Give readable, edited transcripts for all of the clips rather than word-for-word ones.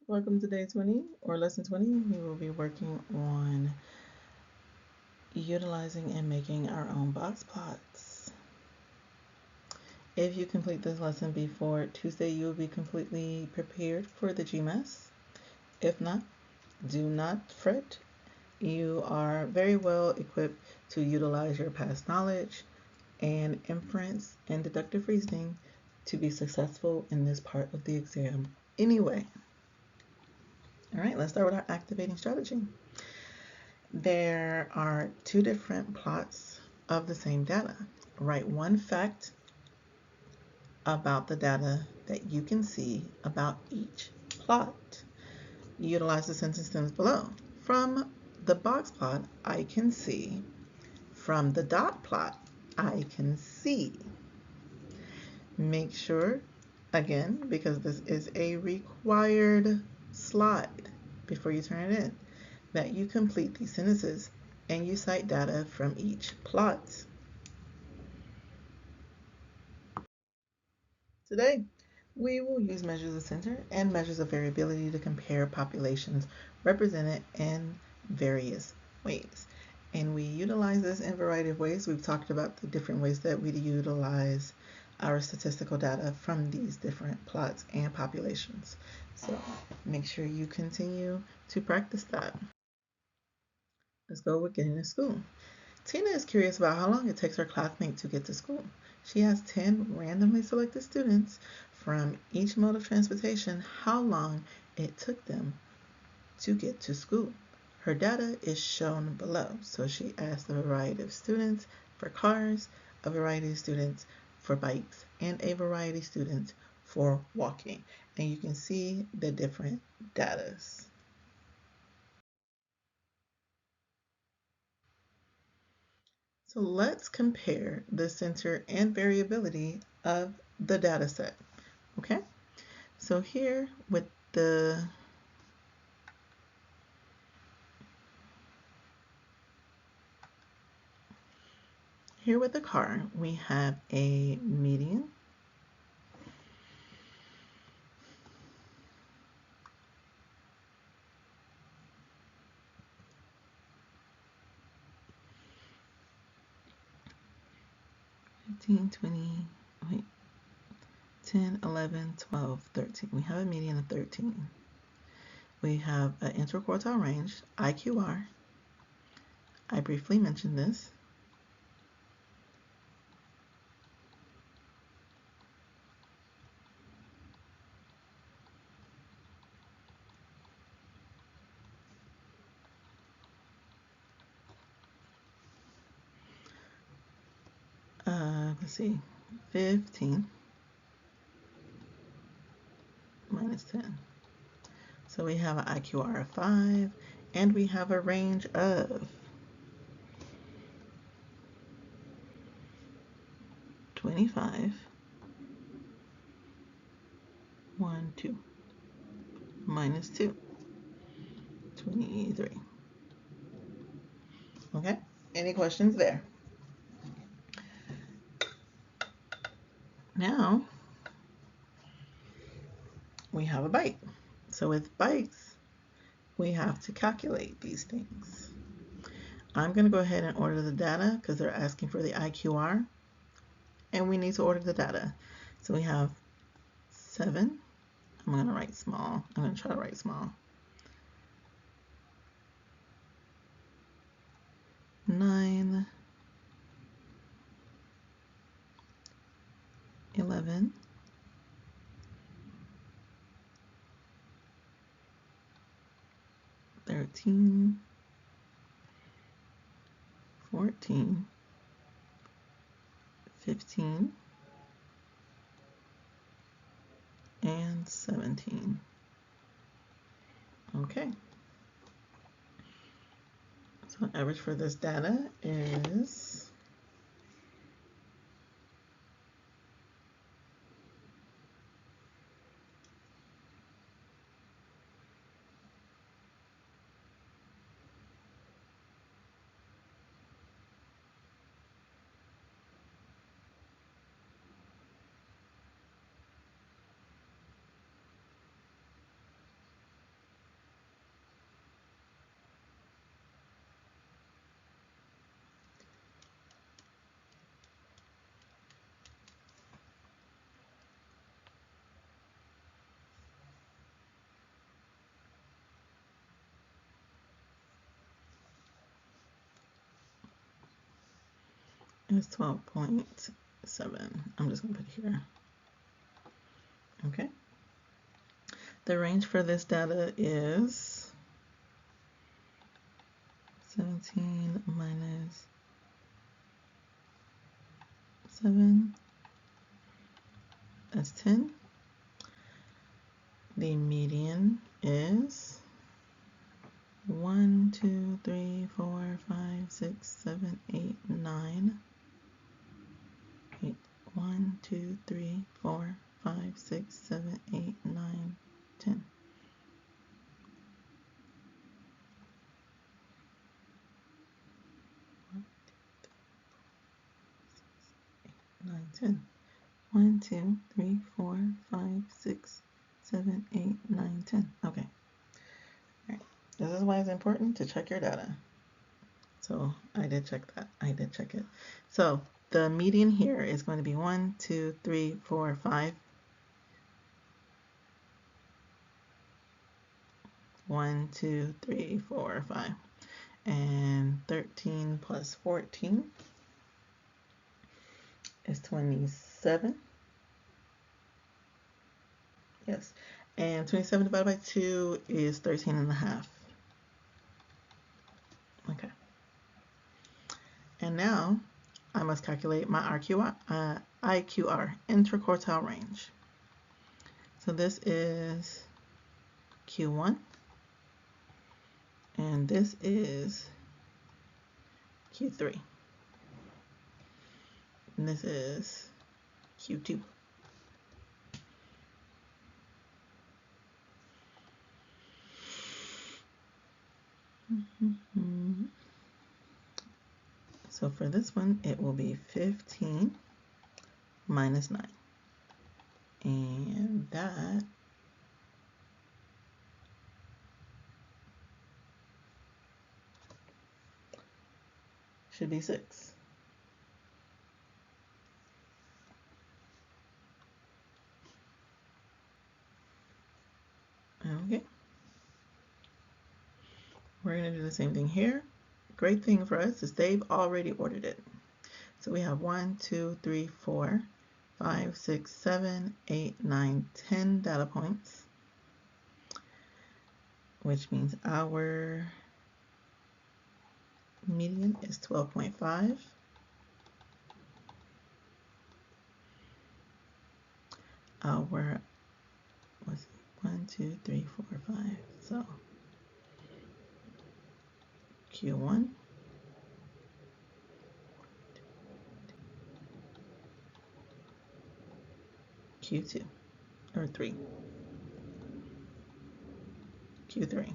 Welcome to day 20 or lesson 20. We will be working on utilizing and making our own box plots. If you complete this lesson before Tuesday, you will be completely prepared for the GMAS. If not, do not fret. You are very well equipped to utilize your past knowledge and inference and deductive reasoning to be successful in this part of the exam anyway. All right, let's start with our activating strategy. There are two different plots of the same data. Write one fact about the data that you can see about each plot. Utilize the sentence stems below. From the box plot, I can see. From the dot plot, I can see. Make sure, again, because this is a required slide before you turn it in, that you complete these sentences and you cite data from each plot. Today, we will use measures of center and measures of variability to compare populations represented in various ways. And we utilize this in a variety of ways. We've talked about the different ways that we utilize our statistical data from these different plots and populations. So make sure you continue to practice that. Let's go with getting to school. Tina is curious about how long it takes her classmate to get to school. She has 10 randomly selected students from each mode of transportation how long it took them to get to school. Her data is shown below. So she asked a variety of students for cars, a variety of students for bikes, and a variety of students for walking. And you can see the different datas. So let's compare the center and variability of the data set. Okay, so here with the car, we have a median, fifteen, 20, wait, 10, 11, 12, 13. We have a median of 13. We have an interquartile range, IQR. I briefly mentioned this. Let's see, 15 minus 10. So we have an IQR of 5, and we have a range of 25, 1, 2, minus 2, 23. Okay, any questions there? Now, we have a bike. So with bikes, we have to calculate these things. I'm going to go ahead and order the data because they're asking for the IQR, and we need to order the data. So we have 7. I'm going to write small. I'm going to try to write small. 9, 11, 13, 14, 15, and 17. Okay. So average for this data is is 12.7. I'm just going to put it here. Okay. The range for this data is 17 minus 7. That's 10. The median is 1, 2, 3, 4, 5, 6, 7, 8, 9. 1, 2, 3, 4, 5, 6, 7, 8, 9, 10. 9, 10. 1, 2, 3, 4, 5, 6, 7, 8, 9, 10. Okay. All right. This is why it's important to check your data. So I did check that. I did check it. So the median here is going to be 1, 2, 3, 4, 5. 1, 2, 3, 4, 5. And 13 plus 14 is 27. Yes. And 27 divided by 2 is 13 and a half. Okay. And now I must calculate my IQR, interquartile range. So this is Q1, and this is Q3, and this is Q2. So for this one, it will be 15 minus 9. And that should be 6. Okay. We're going to do the same thing here. Great thing for us is they've already ordered it. So we have 1, 2, 3, 4, 5, 6, 7, 8, 9, 10 data points, which means our median is 12.5. Our, what's it? 1, 2, 3, 4, 5. So Q1, Q2, or 3, Q3.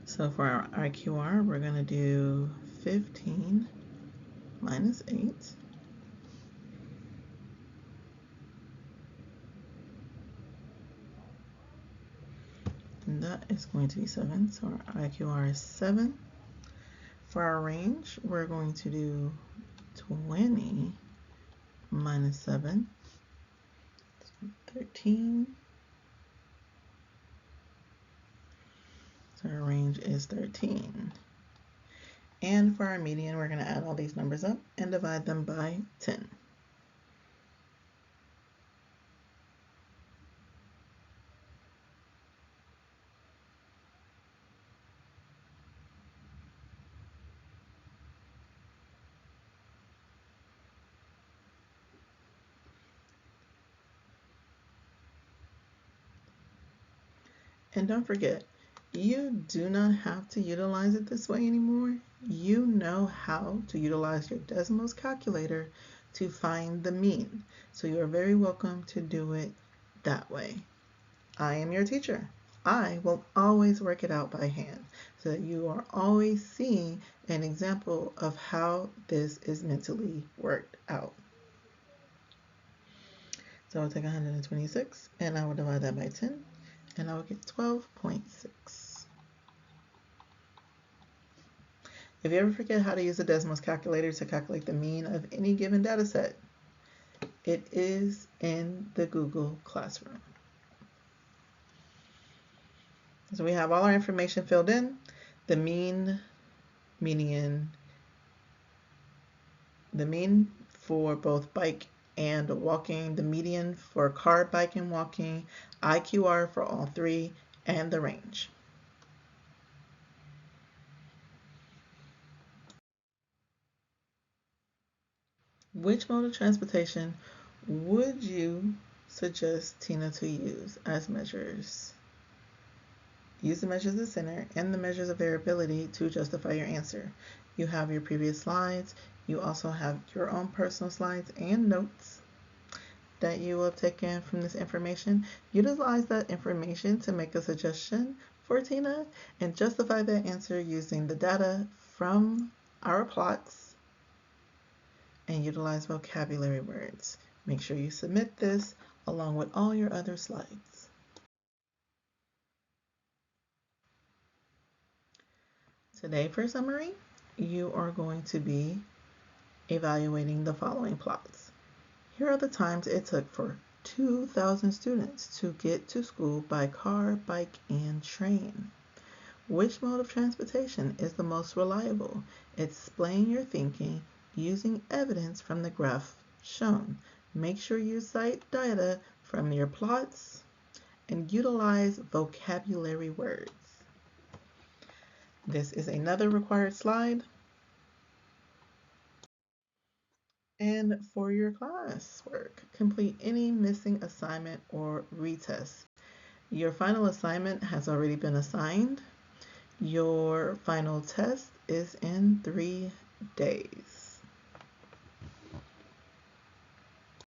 So for our IQR, we're going to do 15 minus 8. And that is going to be 7. So our IQR is 7. For our range, we're going to do 20 minus 7. 13. So our range is 13. And for our median, we're going to add all these numbers up and divide them by 10. And don't forget, you do not have to utilize it this way anymore. You know how to utilize your Desmos calculator to find the mean. So you are very welcome to do it that way. I am your teacher. I will always work it out by hand so that you are always seeing an example of how this is mentally worked out. So I'll take 126 and I will divide that by 10 and I will get 12.6. If you ever forget how to use the Desmos calculator to calculate the mean of any given data set, it is in the Google Classroom. So we have all our information filled in, the mean, median, the mean for both bike and walking, the median for car, bike, and walking, IQR for all three, and the range. Which mode of transportation would you suggest Tina to use as measures? Use the measures of the center and the measures of variability to justify your answer. You have your previous slides. You also have your own personal slides and notes that you will have taken from this information. Utilize that information to make a suggestion for Tina and justify that answer using the data from our plots and utilize vocabulary words. Make sure you submit this along with all your other slides. Today for summary, you are going to be evaluating the following plots. Here are the times it took for 2,000 students to get to school by car, bike, and train. Which mode of transportation is the most reliable? Explain your thinking using evidence from the graph shown. Make sure you cite data from your plots and utilize vocabulary words. This is another required slide. And for your classwork, complete any missing assignment or retest. Your final assignment has already been assigned. Your final test is in 3 days.